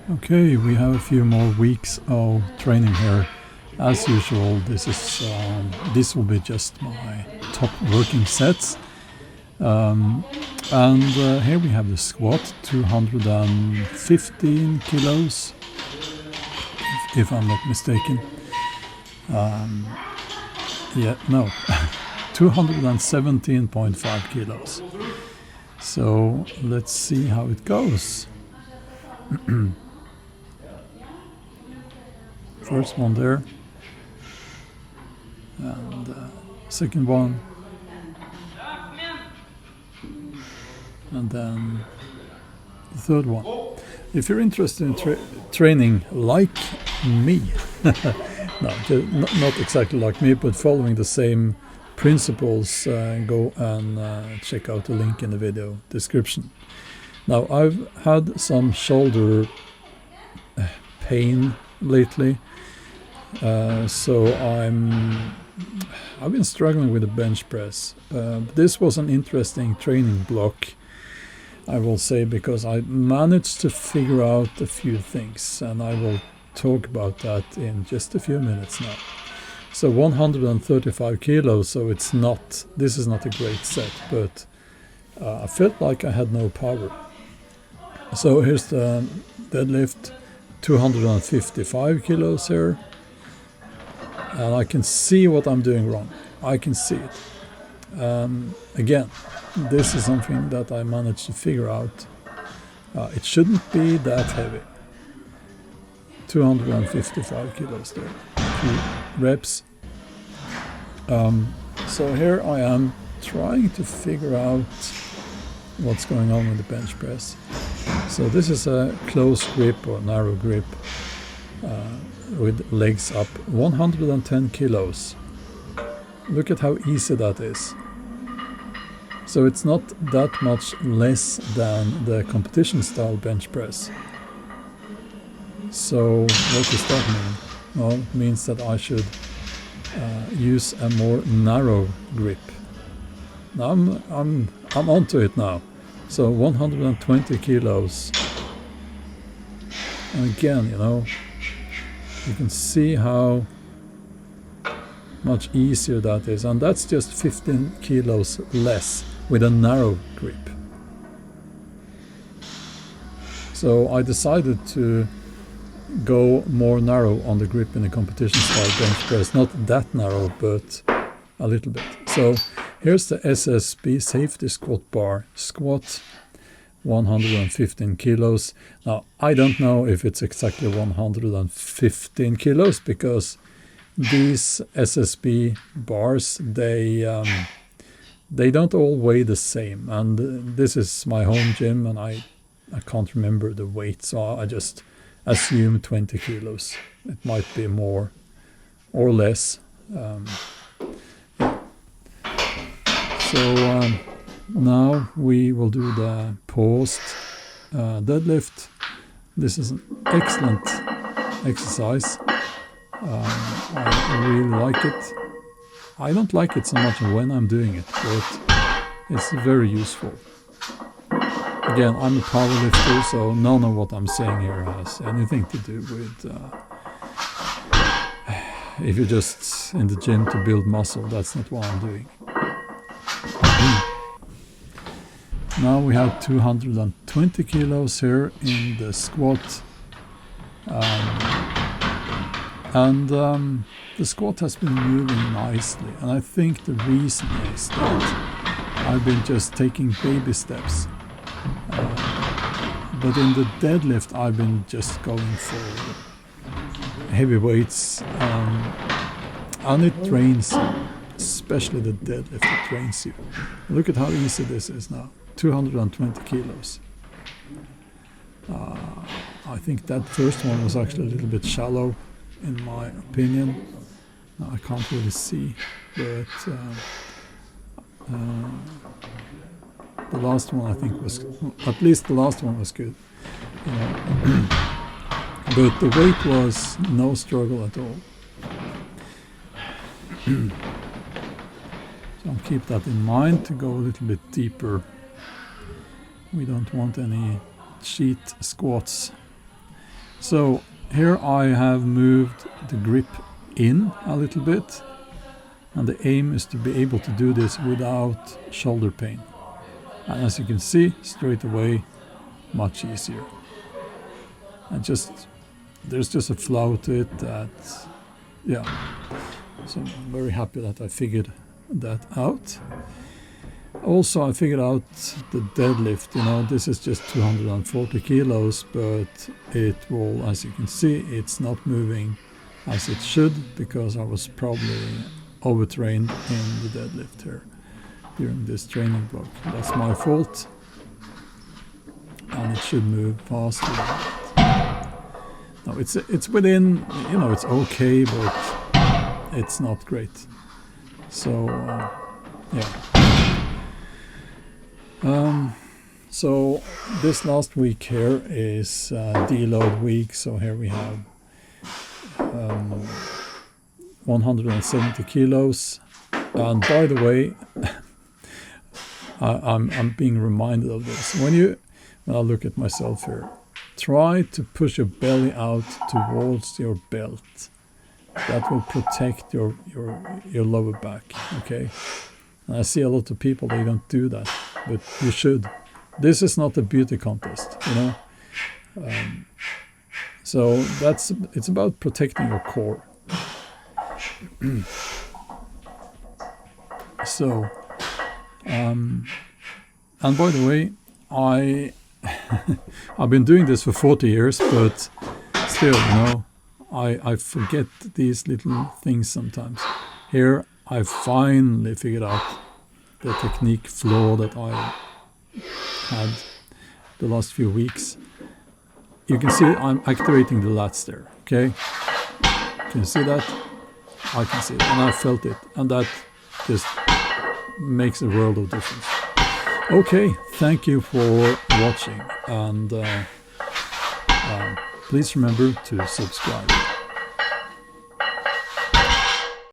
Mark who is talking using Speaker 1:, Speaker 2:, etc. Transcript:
Speaker 1: Okay, we have a few more weeks of training here. As usual, this will be just my top working sets. And here we have the squat, 215 kilos, if I'm not mistaken. 217.5 kilos. So let's see how it goes. First one there, and second one, and then the third one. If you're interested in training like me, not exactly like me, but following the same principles, go and check out the link in the video description. Now, I've had some shoulder pain lately, so I've been struggling with the bench press. This was an interesting training block, I will say, because I managed to figure out a few things, and I will talk about that in just a few minutes now. So 135 kilos, so this is not a great set, but I felt like I had no power. So here's the deadlift, 255 kilos here, and I can see what I'm doing wrong. I can see it. Again, this is something that I managed to figure out. It shouldn't be that heavy. 255 kilos there. 2 reps. So here I am trying to figure out what's going on with the bench press. So this is a close grip or narrow grip with legs up, 110 kilos. Look at how easy that is. So it's not that much less than the competition style bench press. So what does that mean? Well, it means that I should use a more narrow grip. Now I'm onto it now. So 120 kilos. And again, you can see how much easier that is. And that's just 15 kilos less with a narrow grip. So I decided to go more narrow on the grip in the competition style bench press. Not that narrow, but a little bit. So here's the SSB safety squat bar. Squat, 115 kilos. Now, I don't know if it's exactly 115 kilos, because these SSB bars, they don't all weigh the same. And this is my home gym, and I can't remember the weight, so I just assume 20 kilos. It might be more or less. So now we will do the paused deadlift. This is an excellent exercise. I really like it. I don't like it so much when I'm doing it, but it's very useful. Again, I'm a powerlifter, so none of what I'm saying here has anything to do with if you're just in the gym to build muscle. That's not what I'm doing. Now we have 220 kilos here in the squat. The squat has been moving nicely, and I think the reason is that I've been just taking baby steps. But in the deadlift, I've been just going for heavy weights, and it trains you, especially the deadlift. It trains you. Look at how easy this is now. 220 kilos. I think that first one was actually a little bit shallow, in my opinion. Now, I can't really see, but the last one I think was, at least the last one was good. But the weight was no struggle at all. So I'll keep that in mind to go a little bit deeper. We don't want any cheat squats. So here I have moved the grip in a little bit, and the aim is to be able to do this without shoulder pain. And as you can see, straight away, much easier. And there's just a flow to it that, yeah. So I'm very happy that I figured that out. Also, I figured out the deadlift. This is just 240 kilos, but it will, as you can see, it's not moving as it should, because I was probably overtrained in the deadlift here during this training block. That's my fault, and it should move faster. No, it's within, it's okay, but it's not great. So yeah. So this last week here is deload week. So here we have 170 kilos. And by the way, I'm being reminded of this. When I look at myself here, try to push your belly out towards your belt. That will protect your lower back. Okay. And I see a lot of people, they don't do that, but you should. This is not a beauty contest, so it's about protecting your core. So, and by the way, I've been doing this for 40 years, but still, I forget these little things sometimes. Here, I finally figured out the technique flaw that I had the last few weeks. You can see I'm activating the lats there, okay? Can you see that? I can see it, and I felt it, and that just makes a world of difference. Okay, thank you for watching, and please remember to subscribe.